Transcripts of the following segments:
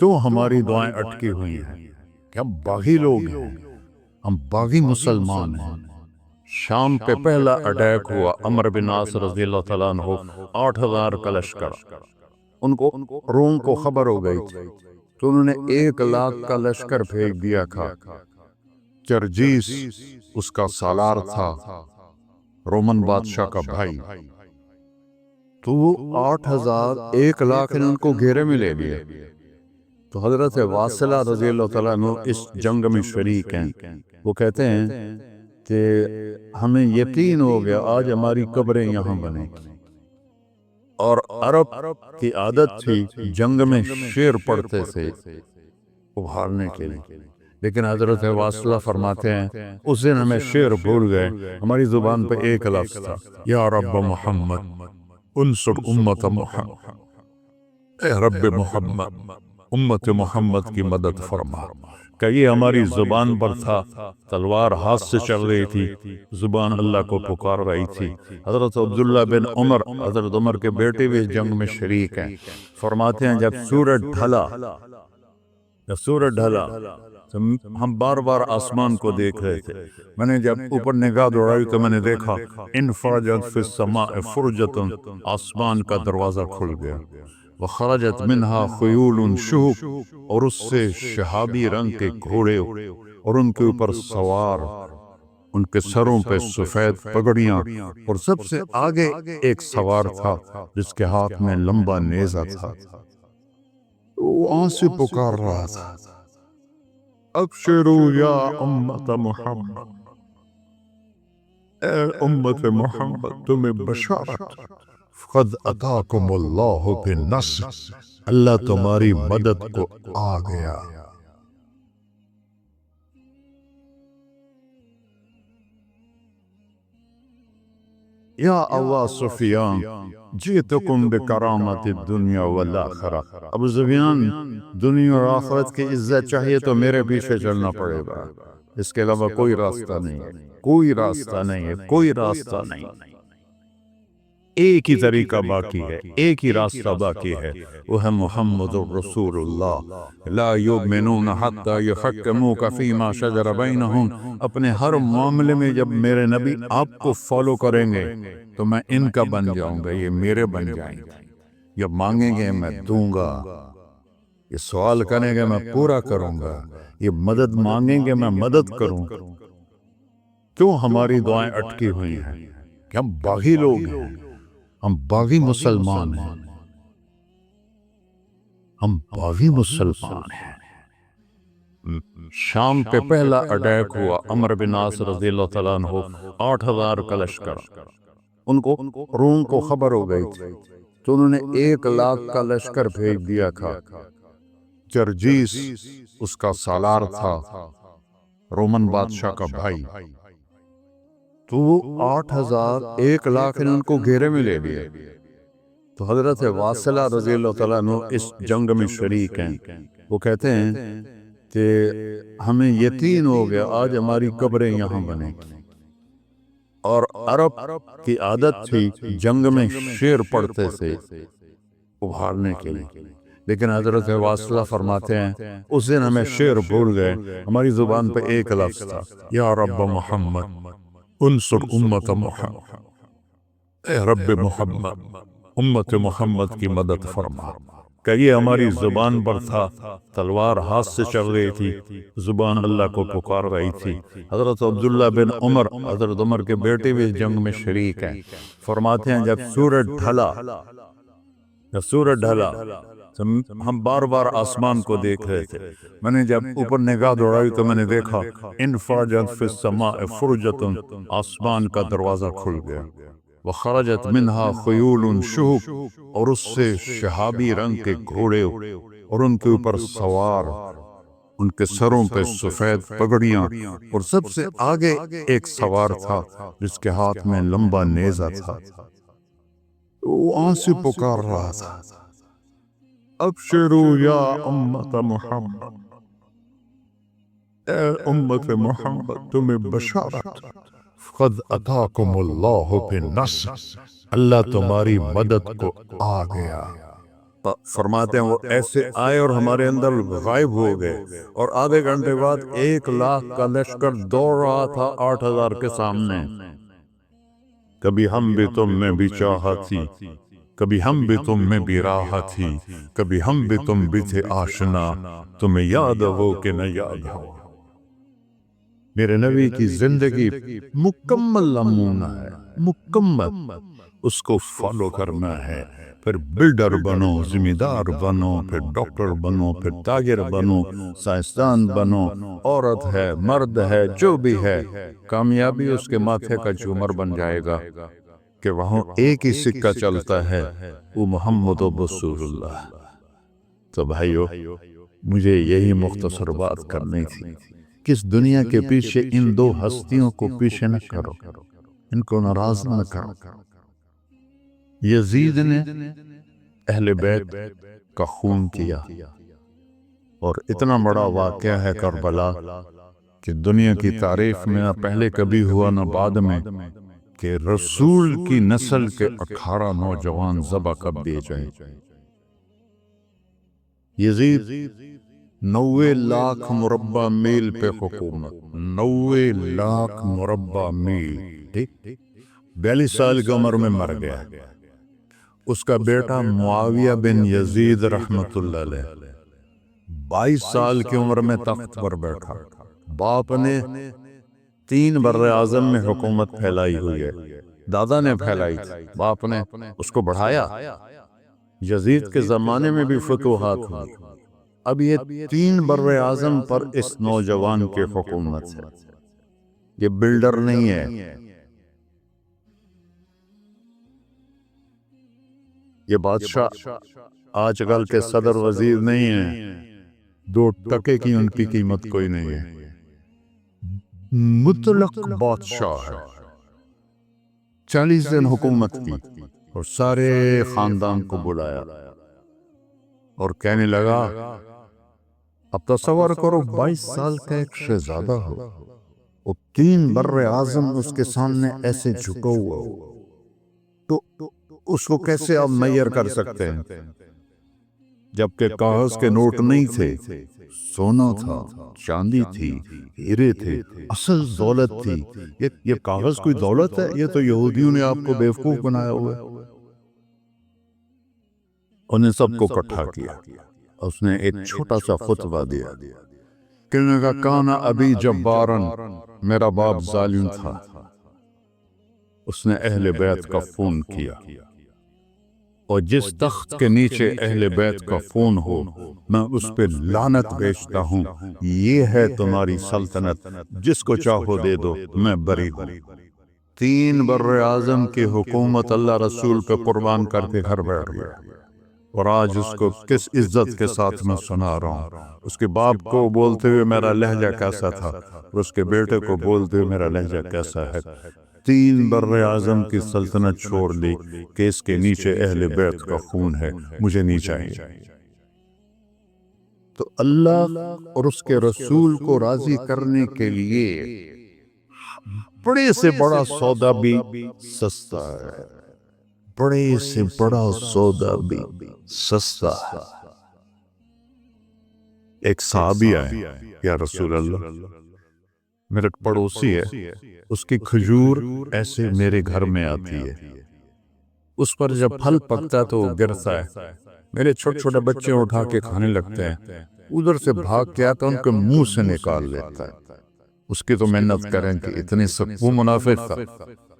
کیوں ہماری دعائیں اٹکی ہوئی ہیں؟ کہ ہم باغی لوگ ہیں، ہم باغی مسلمان ہیں۔ شام پہ پہلا اٹیک ہوا، عمر بن عاص رضی اللہ تعالیٰ عنہ، 8,000 کا لشکر، ان کو روم کو خبر ہو گئی تھی تو انہوں نے 1,00,000 کا لشکر بھیج دیا تھا۔ جرجیس اس کا سالار تھا، رومن بادشاہ کا بھائی، تو وہ 8,000 1,00,000 نے ان کو گھیرے میں لے لیا۔ تو حضرت واصلہ رضی اللہ تعالیٰ عنہ اس جنگ میں شریک ہیں۔ وہ کہتے ہیں کہ ہمیں یقین ہو گیا آج ہماری قبریں یہاں بنیں گی، اور عرب کی عادت تھی جنگ میں شعر پڑھتے تھے ابھارنے کے لیے، لیکن حضرت واصلہ فرماتے ہیں اس دن ہمیں شعر بھول گئے، ہماری زبان پہ ایک لفظ تھا، یا رب محمد انصر امت محمد، اے رب محمد امت محمد کی مدد فرما۔ کہ یہ ہماری زبان پر تھا، تلوار ہاتھ سے چل رہی تھی، زبان اللہ کو پکار رہی تھی۔ حضرت عبداللہ بن عمر، حضرت عمر کے بیٹے بھی اس جنگ میں شریک ہیں، فرماتے ہیں جب سورج ڈھلا تو ہم بار بار آسمان کو دیکھ رہے تھے، میں نے جب اوپر نگاہ دوڑائی تو میں نے دیکھا انفرجت فی السماء فرجۃ، آسمان کا دروازہ کھل گیا، وخرجت منہا خیول شہب، اور اس سے شہابی رنگ کے گھوڑے اور ان کے اوپر سوار، ان کے سروں پہ سفید پگڑیاں، اور سب سے آگے ایک سوار تھا جس کے ہاتھ میں لمبا نیزہ تھا، وہ وہاں سے پکار رہا تھا، ابشروا یا امت محمد، اے امت محمد تمہیں بشارت، قد اتاکم اللہ بالنصر، اللہ تمہاری مدد کو آ گیا۔ یا ابا سفیان جئتکم بکرامت الدنیا والآخرہ، ابو سفیان دنیا اور آخرت کی عزت چاہیے تو میرے پیچھے چلنا پڑے گا، اس کے علاوہ کوئی راستہ نہیں ہے، کوئی راستہ نہیں ہے، کوئی راستہ نہیں، ایک ہی طریقہ باقی ہے، ایک ہی راستہ باقی ہے، وہ ہے محمد الرسول اللہ، لا یؤمنون حتی یحکموک فیما شجر بینہم، اپنے ہر معاملے میں جب میرے نبی آپ کو فالو کریں گے تو میں ان کا بن جاؤں گا، یہ میرے بن جائیں گے، یہ مانگیں گے میں دوں گا، یہ سوال کریں گے میں پورا کروں گا، یہ مدد مانگیں گے میں مدد کروں گا۔ کیوں ہماری دعائیں اٹکی ہوئی ہیں؟ کہ ہم باغی لوگ ہیں، ہم باغی مسلمان ہیں، ہم باغی مسلمان ہیں۔ شام پہ پہلا اٹیک ہوا، عمر بن عاص رضی اللہ تعالیٰ عنہ، 8,000 کا لشکر، ان کو روم کو خبر ہو گئی تھی تو انہوں نے 1,00,000 کا لشکر بھیج دیا تھا۔ جرجیس اس کا سالار تھا، رومن بادشاہ کا بھائی، تو وہ 8,000 1,00,000 نے ان کو گھیرے میں لے لیا۔ تو حضرت واصلہ رضی اللہ تعالیٰ عنہ اس جنگ میں شریک ہیں۔ وہ کہتے ہیں کہ ہمیں یقین ہو گیا آج ہماری قبریں یہاں بنیں گی، اور عرب کی عادت تھی جنگ میں شعر پڑھتے تھے ابھارنے کے لیے، لیکن حضرت واصلہ فرماتے ہیں اس دن ہمیں شعر بھول گئے، ہماری زبان پہ ایک لفظ تھا، یا رب محمد انصر امت محمد، اے رب محمد امت محمد کی مدد فرما۔ کہ یہ ہماری زبان پر تھا، تلوار ہاتھ سے چل رہی تھی، زبان اللہ کو پکار رہی تھی۔ حضرت عبداللہ بن عمر، حضرت عمر کے بیٹے بھی اس جنگ میں شریک ہیں، فرماتے ہیں جب سورج ڈھلا تو ہم بار بار آسمان کو دیکھ رہے تھے، میں نے جب اوپر نگاہ دوڑائی تو میں نے دیکھا انفرجت فی السماء فرجۃ، آسمان کا دروازہ کھل گیا، وخرجت منہا خیول شہب، اور اس سے شہابی رنگ کے گھوڑے اور ان کے اوپر سوار، ان کے سروں پہ سفید پگڑیاں، اور سب سے آگے ایک سوار تھا جس کے ہاتھ میں لمبا نیزہ تھا، وہ وہاں سے پکار رہا تھا، ابشروا یا امت محمد، اے امت محمد تمہیں بشارت، قد اتاکم اللہ بالنصر، اللہ تمہاری مدد کو آ گیا۔ فرماتے ہیں وہ ایسے آئے اور ہمارے اندر غائب ہو گئے، اور آدھے گھنٹے بعد 1,00,000 کا لشکر دوڑ رہا تھا 8,000 کے سامنے۔ کبھی ہم بھی تم میں بھی چاہت تھی، کبھی ہم بھی تم میں بھی راحت تھی، کبھی ہم بھی تم بھی تھے آشنا، تمہیں یاد ہو کہ نہ یاد ہو۔ میرے نبی کی زندگی مکمل نمونہ ہے، مکمل، اس کو فالو کرنا ہے۔ پھر بلڈر بنو، ذمہ دار بنو، پھر ڈاکٹر بنو، پھر تاجر بنو، سائنسدان بنو، عورت ہے مرد ہے جو بھی ہے، کامیابی اس کے ماتھے کا جھومر بن جائے گا کہ وہاں ایک ہی سکہ چلتا ہے، وہ محمد رسول اللہ۔ تو بھائیو، مجھے یہی مختصر بات کرنی تھی کہ اس دنیا کے پیچھے ان دو ہستیوں کو پیچھے نہ کرو، ان کو ناراض نہ کرو۔ یزید نے اہل بیت کا خون کیا، اور اتنا بڑا واقعہ ہے کربلا کہ دنیا کی تاریخ میں نہ پہلے کبھی ہوا نہ بعد میں کہ رسول کی نسل کے 18 نوجوان ذبح کر دیے جائیں۔ یزید 90,00,000 مربع میل پہ حکومت، 90,00,000 مربع میل، 42 سال کی عمر میں مر گیا۔ اس کا بیٹا معاویہ بن یزید رحمت اللہ علیہ 22 سال کی عمر میں تخت پر بیٹھا۔ باپ نے 3 براعظم میں حکومت پھیلائی ہوئی ہے، دادا نے پھیلائی تھی، باپ نے اس کو بڑھایا۔ یزید کے زمانے میں بھی فتوحات ہوئی، اب یہ 3 براعظم پر اس نوجوان کی حکومت ہے۔ یہ بلڈر نہیں ہے، یہ بادشاہ آج کل کے صدر وزیر نہیں ہیں، 2 ٹکے کی ان کی قیمت کوئی نہیں ہے، مطلق بادشاہ ہے۔ 40 دن حکومت کی اور سارے خاندان کو بلایا اور کہنے لگا، اب تصور کرو 22 سال کا ایک شہزادہ ہو، اور 3 براعظم اس کے سامنے ایسے جھکا ہوا ہو، تو اس کو کیسے آپ میئر کر سکتے ہیں؟ جبکہ کاغذ کے نوٹ نہیں تھے، سونا تھا، چاندی تھی، ہیرے تھے، اصل دولت تھی۔ یہ کاغذ کوئی دولت ہے؟ یہ تو یہودیوں نے آپ کو بیوقوف بنایا ہوا ہے۔ انہیں سب کو اکٹھا کیا، اس نے ایک چھوٹا سا خطبہ دیا، کہنے کا کانا ابی جبارن، میرا باپ ظالم تھا، اس نے اہل بیت کا خون کیا، اور جس تخت کے نیچے اہل بیت کا خون ہو میں اس پہ لعنت بیچتا ہوں، یہ ہے تمہاری سلطنت، جس کو چاہو دے دو، میں بری ہوں۔ 3 براعظم کی حکومت اللہ رسول پہ قربان کر کے گھر بیٹھ گیا، اور آج اس کو کس عزت کے ساتھ میں سنا رہا ہوں۔ اس کے باپ کو بولتے ہوئے میرا لہجہ کیسا تھا، اور اس کے بیٹے کو بولتے ہوئے میرا لہجہ کیسا ہے۔ 3 براعظم کی سلطنت چھوڑ لی کہ اس کے نیچے اہل بیت کا خون ہے، مجھے نہیں چاہیے۔ تو اللہ اور اس کے رسول کو راضی کرنے کے لیے بڑے سے بڑا سودا بھی سستا ہے، بڑے سے بڑا سودا بھی سستا ہے۔ ایک صحابی آئے، یا رسول اللہ، میرا پڑوسی ہے، اس کی کھجور ایسے میرے گھر میں آتی ہے، اس پر جب پھل پکتا ہے تو وہ گرتا ہے، میرے چھوٹے چھوٹے بچے اٹھا کے کھانے لگتے ہیں، ادھر سے بھاگ کے آتا ان کے منہ سے نکال لیتا ہے۔ اس کی تو محنت کریں کہ اتنی سخت، وہ منافق تھا،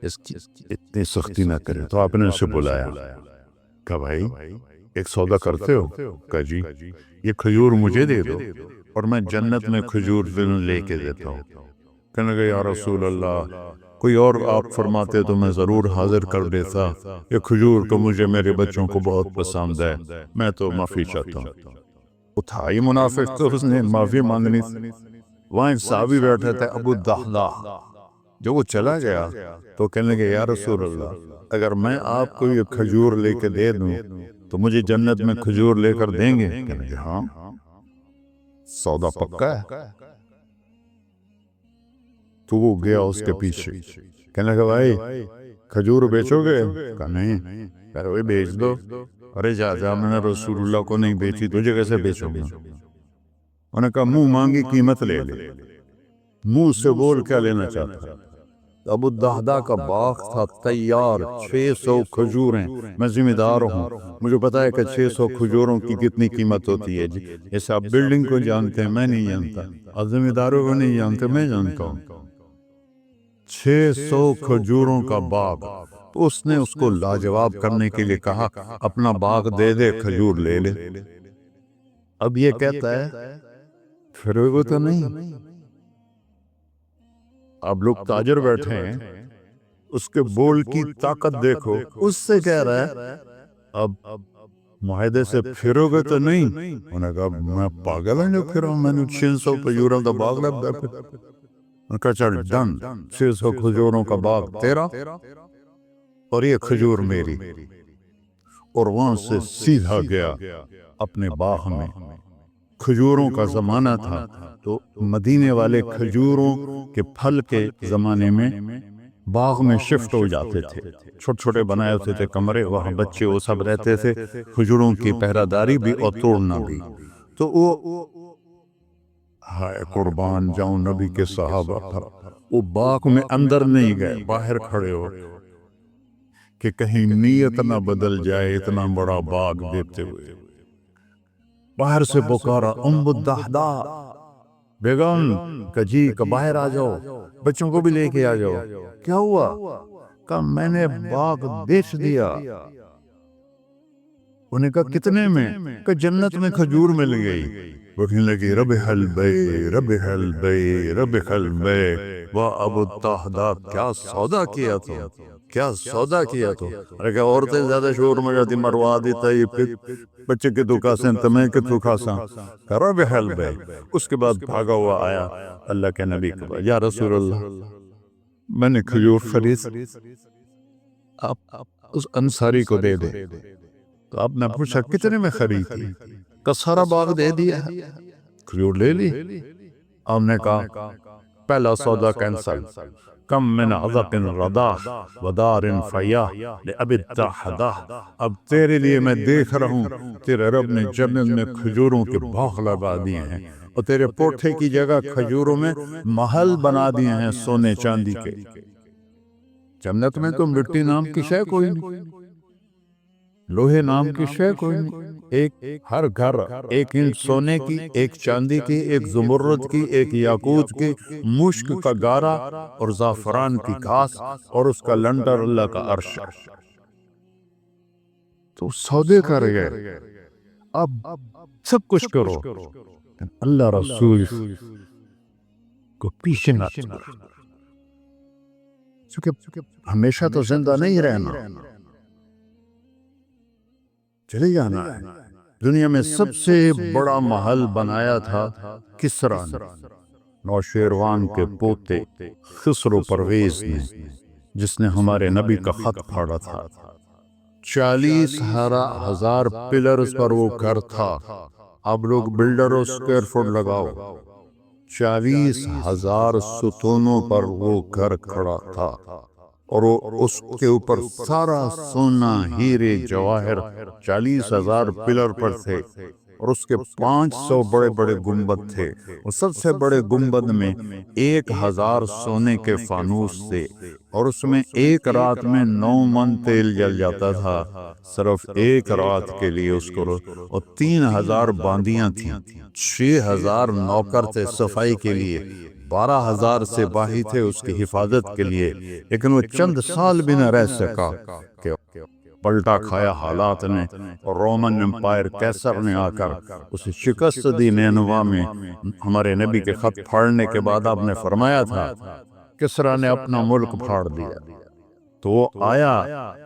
اس کی اتنی سختی نہ کرے، تو آپ نے اسے بلایا، کہا بھائی ایک سودا کرتے ہو؟ کہا جی، یہ کھجور مجھے دے دو اور میں جنت میں کھجور لے کے دیتا ہوں۔ کہنے لگا یا رسول اللہ، کوئی اور آپ فرماتے تو میں ضرور حاضر کر دیتا، یہ کھجور تو مجھے میرے بچوں کو بہت پسند ہے، میں تو معافی چاہتا ہوں۔ اٹھائی منافق، تو اس نے معافی مانگنی تھی۔ وہاں ایک صحابی بیٹھے تھے ابو دہدہ، جب وہ چلا گیا تو کہنے لگے یا رسول اللہ، اگر میں آپ کو یہ کھجور لے کے دے دوں تو مجھے جنت میں کھجور لے کر دیں گے؟ کہنے لگے ہاں، سودا پکا ہے۔ تو وہ گیا اس کے پیچھے، کہنے لگا بھائی کھجور بیچو گے؟ کہا نہیں۔ کہا وہی بیچ دو، ارے جا میں نے رسول اللہ کو نہیں بیچی، تجھے کیسے بیچوں گا؟ انہوں نے کہا منہ مانگی قیمت لے لے، منہ سے بول کیا لینا چاہتا ہے؟ ابو الدہدہ کا باغ تھا تیار، 600 کھجوریں، میں ذمہ دار ہوں، مجھے پتا ہے کہ 600 کھجوروں کی کتنی قیمت ہوتی ہے جی۔ جیسے آپ بلڈنگ کو جانتے ہیں، میں نہیں جانتا، آپ ذمہ داروں کو نہیں جانتے، میں جانتا ہوں۔ 600 کھجوروں کا باغ، اس نے اس کو لاجواب کرنے کے لیے کہا اپنا باغ دے دے، کھجور لے لے۔ اب یہ کہتا ہے پھر تو نہیں، اب لوگ تاجر بیٹھے ہیں، اس کے بول کی طاقت دیکھو، اس سے کہہ رہا ہے اب معاہدے سے پھرو گے تو نہیں؟ انہوں نے کہا میں پاگل ہوں جو پھروں، میں نے 600 کھجوروں کا باغ لگ گیا۔ انہوں نے کہا چل ڈن، 600 کھجوروں کا باغ تیرا اور یہ کھجور میری۔ اور وہاں سے سیدھا گیا اپنے باغ میں۔ کھجوروں کا زمانہ تھا تو مدینے والے کھجوروں کے پھل کے زمانے میں باغ میں شفٹ ہو جاتے تھے، چھوٹے چھوٹے بنائے ہوتے تھے کمرے، وہاں بچے وہ سب رہتے تھے، کھجوروں کی پہرہ داری بھی اور توڑنا بھی۔ تو وہ ہائے قربان جاؤں نبی کے صحابہ پر، وہ باغ میں اندر نہیں گئے، باہر کھڑے ہو کہ کہیں نیت نہ بدل جائے، اتنا بڑا باغ دیتے ہوئے۔ باہر سے پکارا ام الدہدہ بیگم، کہ باہر آ جاؤ، بچوں کو بھی لے کے آ جاؤ۔ کیا ہوا؟ کہا میں نے باغ بیچ دیا۔ انہیں کہا کتنے میں؟ کہ جنت میں کھجور مل گئی۔ وہ کہنے لگی ربح البیع ربح البیع ربح البیع، واہ ابو الدہدہ کیا سودا کیا تو، کیا سودا کیا تو۔ ارے کہ عورتیں زیادہ شور میں جاتی، مروا دیتا ہے پھر بچے کے تو کھاسیں تمہیں کے تو کھاساں، ربح البیع۔ اس کے بعد بھاگا ہوا آیا اللہ کے نبی کے پاس، یا رسول اللہ میں نے کھجور خرید، آپ اس انصاری کو دے دے۔ تو آپ نے پوچھا کتنے میں خریدی؟ کہ سارا باغ دے دیا ہے، کھجور لے لی۔ آپ نے کہا پہلا سودا کینسل، کم من عذق رداح ودار فیاح لأبی الدہدہ۔ اب تیرے لیے میں دیکھ رہا ہوں تیرے رب نے جنت میں کھجوروں کے باغ لگا دیے ہیں، اور تیرے پوٹھے کی جگہ کھجوروں میں محل بنا دیے ہیں سونے چاندی کے۔ جنت میں تو مٹی نام کی شے کوئی نہیں، لوہے نام کی شے کوئی نہیں، ایک ہر گھر ایک اینٹ سونے کی، ایک چاندی کی، ایک زمرد کی، ایک یاقوت کی، مشک کا گارا اور زعفران کی گھاس، اور اس کا لنڈر اللہ کا عرش۔ تو سودے کر گئے، اب سب کچھ کرو، اللہ رسول کو پیچھے نہ چھوڑو، کیونکہ ہمیشہ تو زندہ نہیں رہنا، چلے جانا ہے۔ دنیا میں سب سے بڑا محل بنایا تھا کسریٰ نے، نوشیروان کے پوتے خسرو پرویز نے، جس نے ہمارے نبی کا خط پھاڑا تھا۔ 40,000 پلرز پر وہ گھر تھا۔ اب لوگ بلڈروں اسکوائر فٹ لگاؤ، 40,000 ستونوں پر وہ گھر کھڑا تھا، اور اس کے اوپر سارا سونا ہیرے جواہر 40,000 پلر پر تھے، اور اس کے 500 بڑے بڑے گنبد تھے، اور سب سے بڑے گنبد میں 1,000 سونے کے فانوس تھے، اور اس میں ایک رات میں 9 من تیل جل جاتا تھا، صرف ایک رات کے لیے اس کو، اور 3,000 باندیاں تھیں، 6,000 نوکر تھے صفائی کے لیے، 12,000 سپاہی تھے اس کی حفاظت کے لیے، لیکن وہ چند سال بھی نہ رہ سکا کہ پلٹا کھایا حالات نے، اور رومن امپائر کیسر نے آ کر اسے شکست دی۔ نینوا میں ہمارے نبی کے خط پھاڑنے کے بعد آپ نے فرمایا تھا کسریٰ نے اپنا ملک پھاڑ دیا، تو وہ آیا،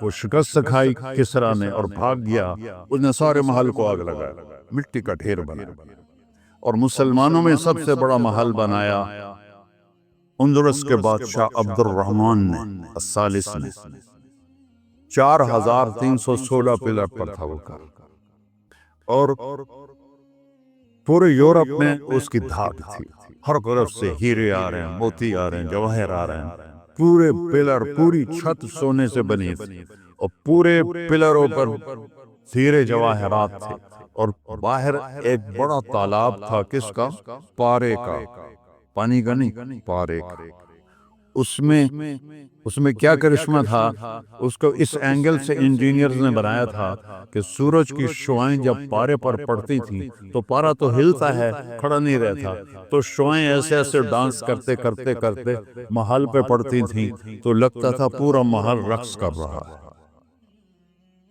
وہ شکست کھائی کسریٰ نے اور بھاگ گیا، اس نے سارے محل کو آگ لگایا، مٹی کا ڈھیر بنا، اور مسلمانوں میں سب سے بڑا محل بنایا اندلس کے بادشاہ عبد الرحمن نے، الثالث نے، 4,316 پلر پر تھا وہ گھر، اور پورے یورپ میں اس کی دھاک تھی، ہر طرف سے ہیرے آ رہے ہیں، موتی آ رہے ہیں، جواہر آ رہے ہیں، پورے پلر، پوری چھت سونے سے بنی تھی، اور پورے پلروں پر ہیرے جواہرات تھے، اور باہر ایک بڑا تالاب تھا، کس کا؟ پارے کا، پانی کا نہیں، پارے کا۔ اس میں کیا کرشمہ تھا؟ اس کو اس اینگل سے انجینئرز نے بنایا تھا کہ سورج کی شعائیں جب پارے پر پڑتی تھیں تو پارا تو ہلتا ہے، کھڑا نہیں رہتا، تو شعائیں ایسے ایسے ڈانس کرتے کرتے کرتے محل پہ پڑتی تھیں تو لگتا تھا پورا محل رقص کر رہا ہے۔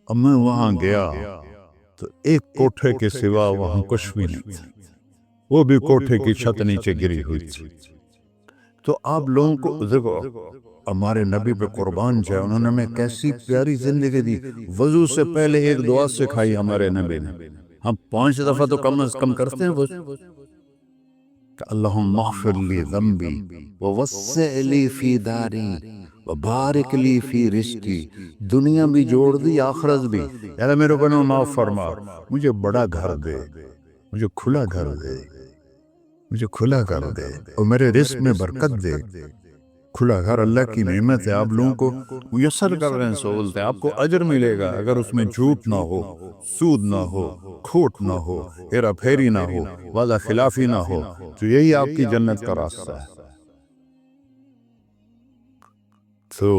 اب میں وہاں گیا تو ایک کوٹھے کے سوا وہاں کچھ بھی نہیں تھا، وہ بھی کوٹھے کی چھت نیچے گری ہوئی تھی۔ تو آپ لوگوں کو دیکھو، ہمارے نبی پہ قربان جائے، انہوں نے ہمیں کیسی پیاری زندگی دی۔ وضو سے پہلے ایک دعا سکھائی ہمارے نبی نے، ہم 5 دفعہ تو کم از کم کرتے ہیں وہ، کہ اللہم اغفر لی ذنبی ووسع لی فی داری وبارک لی فی رزقی، دنیا بھی جوڑ دی، آخرت بھی۔ یار میرے کو معاف فرما، مجھے بڑا گھر دے، مجھے کھلا گھر دے، مجھے کھلا کر دے، اور میرے رزق میں برکت دے۔ کھلا گھر اللہ کی نعمت ہے، آپ لوگوں کو میسر کر رہے ہیں سہولتیں، آپ کو اجر ملے گا اگر اس میں جھوٹ نہ ہو، سود نہ ہو، کھوٹ نہ ہو، ہیرا پھیری نہ ہو، وعدہ خلافی نہ ہو، تو یہی آپ کی جنت کا راستہ ہے۔ تو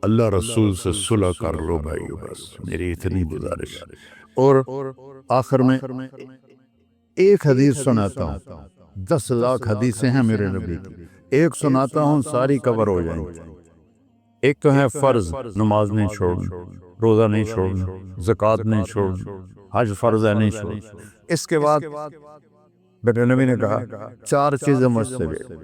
اللہ رسول سے صلح کر لو بھائیو، بس میری اتنی گزارش۔ اور آخر میں ایک حدیث سناتا ہوں، 10 لاکھ حدیثیں ہیں میرے نبی کی، ایک سناتا ہوں ساری کور ہو جائیں گی۔ ایک تو ہے فرض، نماز نہیں چھوڑنا، روزہ نہیں چھوڑنا، زکوٰۃ نہیں چھوڑنا، حج فرض ہے نہیں چھوڑنا۔ اس کے بعد میرے نبی نے کہا 4 چیزیں مجھ سے لے لو،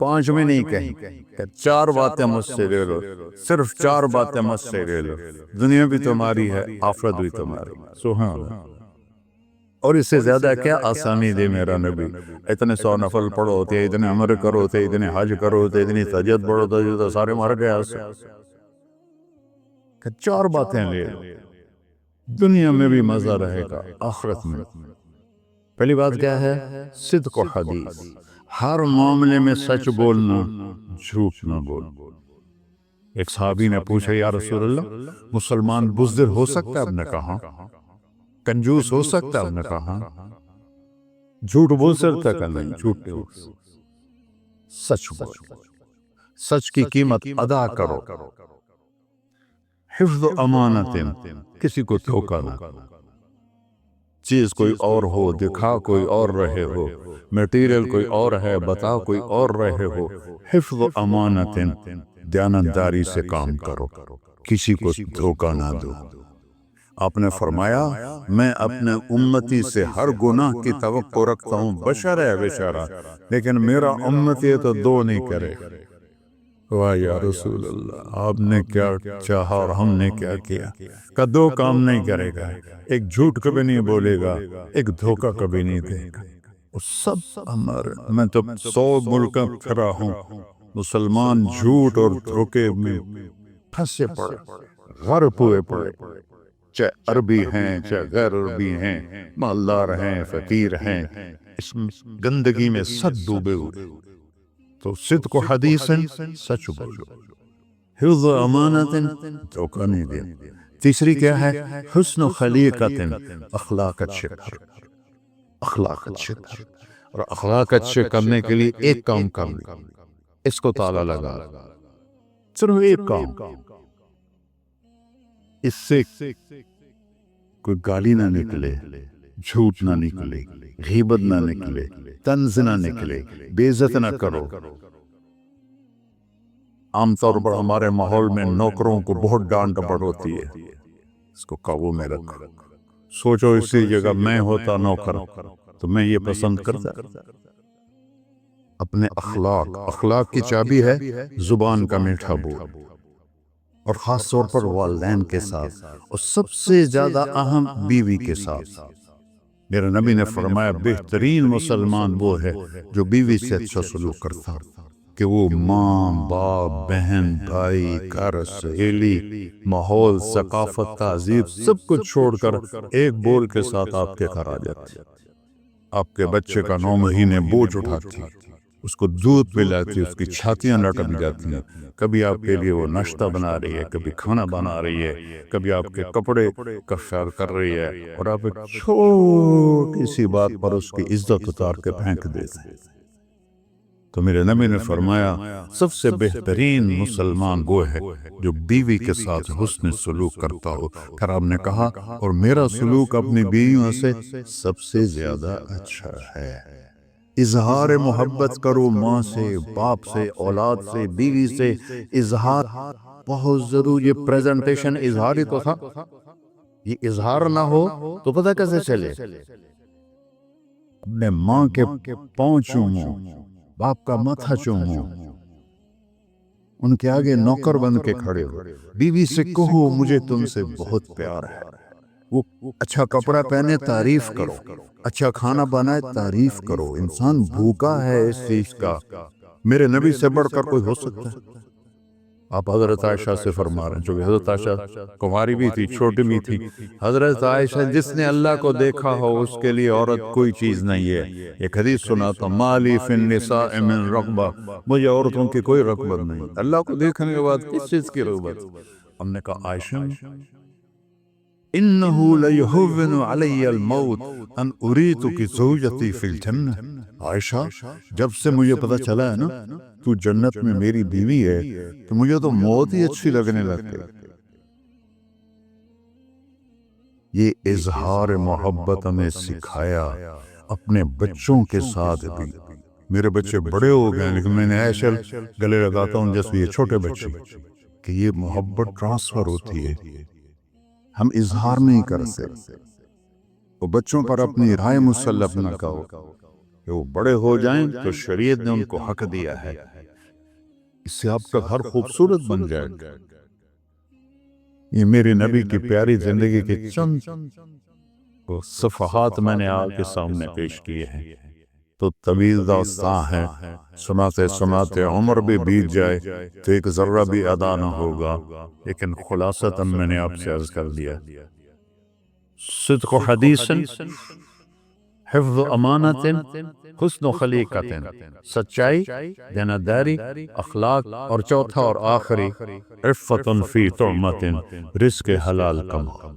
5 میں نہیں کہیں کہ 4 باتیں مجھ سے لے لو، صرف 4 باتیں مجھ سے لے لو، دنیا بھی تمہاری ہے، آخرت بھی تمہاری۔ سبحان اللہ۔ اور اس سے زیادہ کیا آسانی دے میرا نبی، اتنے 100 نفل پڑھو ہوتے، اتنے عمر کرو ہوتے، اتنے حج کرو ہوتے، اتنی تہجد پڑھو ہوتے، تو سارے مر گئے اس سے۔ کہ 4 باتیں لے لو، دنیا میں بھی مزہ رہے گا، آخرت میں۔ پہلی بات کیا ہے؟ صدق و حدیث، ہر معاملے میں سچ بولنا، جھوٹ نہ بولنا۔ ایک صحابی نے پوچھا یا رسول اللہ، مسلمان بزدل ہو سکتا ہے؟ آپ نے کہا کنجوس ہو سکتا ہے؟ آپ نے کہا جھوٹ بول سکتا ہے؟ کہ نہیں، جھوٹ نہیں بول سکتا، سچ بول، سچ کی قیمت ادا کرو۔ حفظ امانت، کسی کو دھوکہ نہ کرو، چیز کوئی اور ہو، دکھا کوئی اور رہے ہو، میٹیریل کوئی اور ہے، بتا کوئی اور رہے ہو۔ حفظ امانت، دیانتداری سے کام کرو، کسی کو دھوکہ نہ دو۔ آپ نے فرمایا میں اپنے امتی سے ہر گناہ کی توقع رکھتا ہوں، بشر ہے بیچارہ، لیکن میرا امتی تو 2 نہیں کرے۔ واہ یا رسول اللہ، آپ نے کیا چاہا اور ہم نے کیا کیا، کہ 2 کام نہیں کرے گا، ایک جھوٹ کبھی نہیں بولے گا، ایک دھوکہ کبھی نہیں دے گا۔ سب ہمارے، میں تو 100 ملک پھرا ہوں، مسلمان جھوٹ اور دھوکے میں پھنسے پڑے، غرق ہوئے پڑے، چاہے عربی ہیں چاہے غیر عربی ہیں، مالدار ہیں فقیر ہیں، اس گندگی میں سب ڈوبے ہوئے۔ تو صدق و حدیث، سچ بولو، حفظ امانت، دھوکہ نہیں دے۔ تیسری کیا ہے؟ حسن خلیقت، اخلاق اچھے کرو، اخلاق اچھے کرو۔ اور اخلاق اچھے کرنے کے لیے ایک کام کر لو، اس کو تالا لگا، صرف ایک کام، اس سے کوئی گالی نہ نکلے، جھوٹ نہ نکلے، غیبت نہ نکلے، طنز نہ نکلے، بے عزت نہ کرو۔ عام طور پر ہمارے ماحول میں نوکروں کو بہت ڈانٹ ڈپٹ ہوتی ہے، اس کو قابو میں رکھو۔ سوچو اسی جگہ میں ہوتا نوکر تو میں یہ پسند کرتا۔ اپنے اخلاق کی چابی ہے زبان کا میٹھا بول، اور خاص طور پر والدین کے ساتھ، اور سب سے زیادہ اہم بیوی کے ساتھ۔ میرے نبی نے فرمایا بہترین مسلمان وہ ہے جو بیوی سے اچھا سلوک کرتا، کہ وہ ماں، باپ، بہن، بھائی، گھر، سہیلی، ماحول، ثقافت، تہذیب سب کچھ چھوڑ کر ایک بول کے ساتھ آپ کے گھر آ جاتی، آپ کے بچے کا 9 مہینے بوجھ اٹھاتی، اس کو دودھ پلاتی، اس کی چھاتیاں لٹک جاتی ہیں، کبھی آپ کے لیے وہ ناشتہ بنا رہی ہے، کبھی کھانا بنا رہی ہے، کبھی آپ کے کپڑے کا خیال کر رہی ہے، اور آپ ایک چھوٹی سی بات پر اس کی عزت اتار کے پھینک دیتے ہیں۔ تو میرے نبی نے فرمایا سب سے بہترین مسلمان وہ ہے جو بیوی کے ساتھ حسن سلوک کرتا ہو۔ پھر آپ نے کہا اور میرا سلوک اپنی بیویوں سے سب سے زیادہ اچھا ہے۔ اظہار محبت کرو، ماں سے، باپ سے، اولاد سے، بیوی سے اظہار بہت ضروری۔ یہ پریزنٹیشن اظہار ہی تو تھا، یہ اظہار نہ ہو تو پتہ کیسے چلے؟ اپنے ماں کے پاؤں چومو، باپ کا ماتھا چومو، ان کے آگے نوکر بن کے کھڑے ہو، بیوی سے کہو مجھے تم سے بہت پیار ہے، وہ اچھا کپڑا پہنے تعریف کرو، اچھا کھانا بنائے تعریف کرو۔ انسان بھوکا ہے اس چیز کا، میرے نبی سے بڑھ کر کوئی ہو سکتا ہے؟ آپ حضرت عائشہ سے فرما رہے ہیں، جو حضرت عائشہ کماری بھی تھی، چھوٹی بھی تھی۔ حضرت عائشہ جس نے اللہ کو دیکھا ہو اس کے لیے عورت کوئی چیز نہیں ہے۔ ایک حدیث سنا تو مالی فی النساء من رغبہ، مجھے عورتوں کی کوئی رغبت نہیں، اللہ کو دیکھنے کے بعد کس چیز کی رغبت؟ ہم نے کہا عائشہ انہو لیہون علی الموت ان اریتک زوجتی فی الجنہ۔ عائشہ جب سے مجھے پتا چلا ہے نا تو جنت میں میری بیوی ہے تو مجھے تو موت ہی اچھی لگنے لگتی۔ یہ اظہار محبت ہمیں سکھایا اپنے بچوں کے ساتھ بھی۔ میرے بچے بڑے ہو گئے لیکن میں نے ایسے گلے لگاتا ہوں جیسے یہ چھوٹے بچے، کہ یہ محبت ٹرانسفر ہوتی ہے، ہم اظہار نہیں کر سکتے۔ وہ بچوں پر اپنی رائے مسلط نہ کہو کہ وہ بڑے ہو جائیں تو شریعت نے ان کو حق دیا ہے، اس سے آپ کا گھر خوبصورت بن جائے گا۔ یہ میری نبی کی پیاری زندگی کے چند صفحات میں نے آپ کے سامنے پیش کیے ہیں، تو طویل داستاں ہے، سناتے سناتے عمر بھی بیت جائے تو ایک ذرہ بھی ادا نہ ہوگا، لیکن خلاصتاً میں نے آپ سے عرض کر دیا، صدق حدیث، حفظ امانت، حسن خلیقت، سچائی، دینداری، اخلاق، اور چوتھا اور آخری عفت فی طعمت، رزق حلال کماؤ،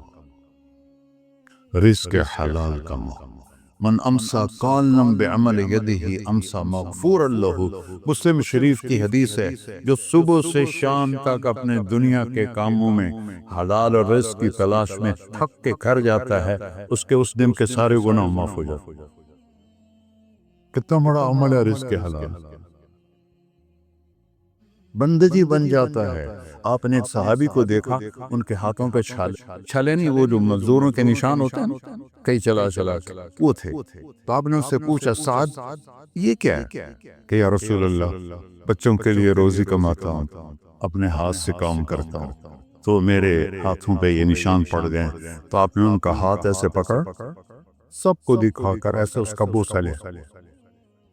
رزق حلال کماؤ۔ من امسا قالنا بعمل یدہ امسا مغفورا لہ، مسلم شریف کی حدیث ہے، جو صبح سے شام تک اپنے دنیا کے کاموں میں حلال رزق کی تلاش میں تھک کے گھر جاتا ہے، اس کے اس دن کے سارے گناہ معاف ہو جاتے ہیں۔ کتنا بڑا عمل ہے رزق حلال، بندگی بن جاتا ہے۔ آپ نے ایک صحابی کو دیکھا، ان کے ہاتھوں پہ چھالے نہیں، وہ جو مزدوروں کے نشان ہوتے ہیں کئی چلا چلا کے، وہ تھے۔ تو آپ نے اس سے پوچھا سعد یہ کیا ہے؟ کہ یا رسول اللہ بچوں کے لیے روزی کماتا ہوں، اپنے ہاتھ سے کام کرتا ہوں، تو میرے ہاتھوں پہ یہ نشان پڑ گئے۔ تو آپ نے ان کا ہاتھ ایسے پکڑ، سب کو دکھا کر ایسے اس کا بوسہ لیا،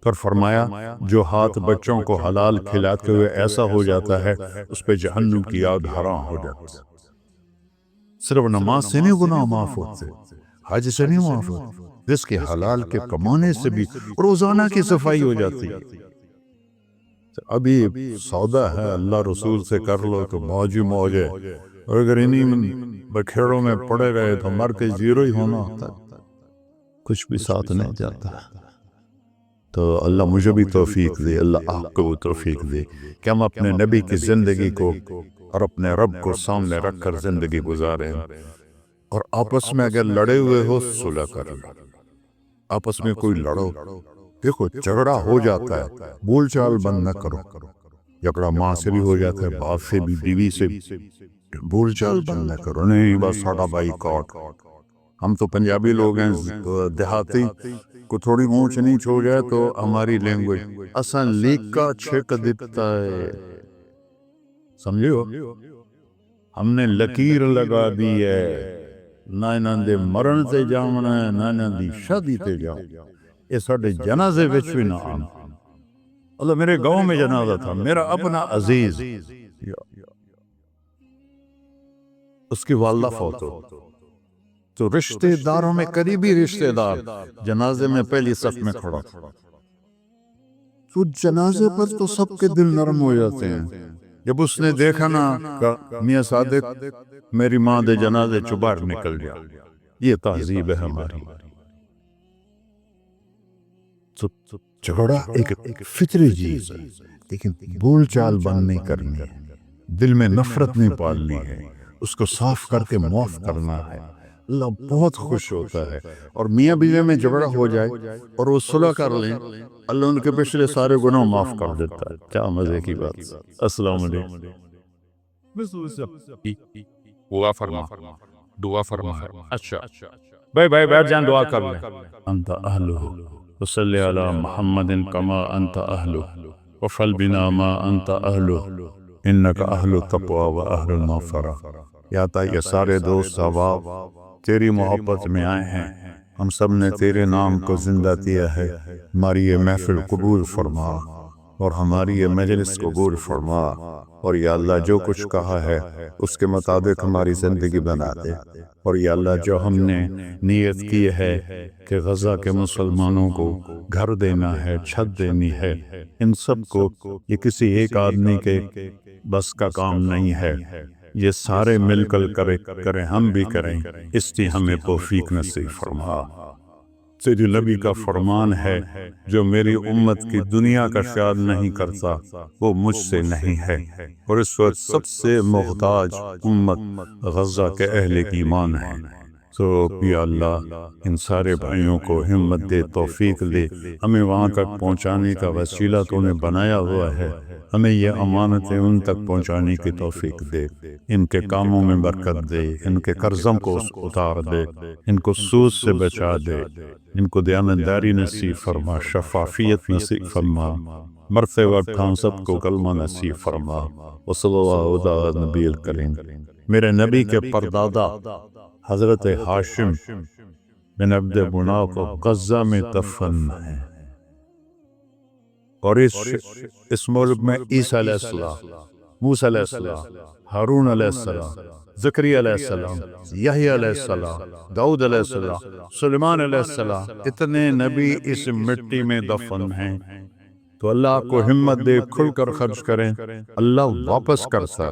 پھر فرمایا جو ہاتھ بچوں کو حلال کھلاتے ہوئے ایسا ہو جاتا ہے اس پہ جہنم کی آگ حرام ہو جاتی۔ صرف نماز سے نہیں گناہ معاف ہوتے، حج سے نہیں معاف ہوتے، رزق حلال کے کمانے سے بھی روزانہ کی صفائی ہو جاتی ہے۔ ابھی سودا ہے اللہ رسول سے کر لو تو موج ہی موج ہے، اور اگر انہیں بکھیڑوں میں پڑے رہے تو مر کے زیرو ہی ہونا ہوتا ہے، کچھ بھی ساتھ نہیں جاتا۔ تو اللہ مجھے بھی توفیق دے، اللہ آپ کو بھی توفیق دے کہ ہم اپنے نبی کی زندگی کو اور اپنے رب کو سامنے رکھ کر زندگی گزاریں، اور آپس میں اگر لڑے ہوئے ہو صلح کر لو، آپس میں کوئی لڑو، دیکھو جھگڑا ہو جاتا ہے، بول چال بند نہ کرو، جھگڑا ماں سے بھی ہو جاتا ہے، باپ سے بھی، بیوی سے بھی، بول چال بند نہ کرو، نہیں بس ساڑا بائی کاٹ۔ ہم تو پنجابی لوگ ہیں، دیہاتی کو تھوڑی اونچ نیچ ہو جائے تو ہماری لینگویج اساں لیکا چھک دیتا ہے، سمجھو، ہم نے لکیر لگا دی ہے، نہ انہاں دے مرن تے جامنا ہے، نہ انہاں دی شادی تے جامنا، یہ ساڑھے جنازے وچ بھی نہ آم۔ اللہ میرے گاؤں میں جنازہ تھا، میرا اپنا عزیز، اس کی والدہ فوت ہو، تو رشتہ داروں میں قریبی رشتہ دار جنازے میں پہلی صف میں کھڑا، تو جنازے پر تو سب کے دل نرم ہو جاتے ہیں. جب اس نے دیکھا نا کہ میاں صادق میری ماں دے جنازے چ باہر نکل جا. یہ تہذیب ہے ہماری. جھگڑا ایک فطری چیز ہے، لیکن بول چال بند نہیں کرنی ہے، دل میں نفرت نہیں پالنی ہے، اس کو صاف کر کے معاف کرنا ہے. اللہ بہت خوش ہوتا ہے. اور میاں بیوی میں جھگڑا ہو جائے اور وہ صلح کر لیں، اللہ ان کے پچھلے سارے گناہ معاف کر دیتا ہے. کیا مزے کی بات. السلام علیکم. دعا فرما، دعا فرما. اچھا بھائی بیٹھ جان، دعا کر لیں. انت اہلہ وصلی علی محمد کما انت اہلہ وفل بنا ما انت اہلہ انک اہل التقوی و اہل المغفرہ. یا تا یہ سارے دوست احباب تیری محبت میں آئے ہیں، ہم سب نے تیرے نام کو زندہ کیا ہے. ہماری یہ محفل قبول فرما اور ہماری یہ مجلس قبول فرما، اور یا اللہ جو کچھ کہا ہے اس کے مطابق ہماری زندگی بنا دے. اور یا اللہ جو ہم نے نیت کی ہے کہ غزہ کے مسلمانوں کو گھر دینا ہے، چھت دینی ہے، ان سب کو یہ کسی ایک آدمی کے بس کا کام نہیں ہے. یہ سارے مل کر کریں، ہم بھی کریں، اس کی ہمیں توفیق نصیب فرما. تیری نبی کا فرمان ہے جو میری امت کی دنیا کا خیال نہیں کرتا وہ مجھ سے نہیں ہے. اور اس وقت سب سے محتاج امت غزہ کے اہل ایمان ہے. تو یا اللہ ان سارے بھائیوں کو ہمت دے، توفیق دے. ہمیں وہاں تک پہنچانے کا وسیلہ تو نے بنایا ہوا ہے، ہمیں یہ امانتیں ان تک پہنچانے کی توفیق دے. ان کے کاموں میں برکت دے، ان کے قرضوں کو اتار دے، ان کو سود سے بچا دے، ان کو دیانتداری نصیب فرما، شفافیت نصیب فرما، مرتے وقت ہم سب کو کلمہ نصیب فرما. وصلی اللہ علی نبی الکریم. میرے نبی کے پردادا حضرت ہاشم بن عبد مناف کو غزہ میں دفن ہے. اور اس ملک میں عیسیٰ علیہ السلام، موسیٰ علیہ السلام، ہارون علیہ السلام، زکریا علیہ السلام، یحییٰ علیہ السلام، داؤد علیہ السلام، سلیمان علیہ السلام، اتنے نبی اس مٹی میں دفن ہیں. تو اللہ کو ہمت دے، کھل کر خرچ کریں، اللہ واپس کرتا.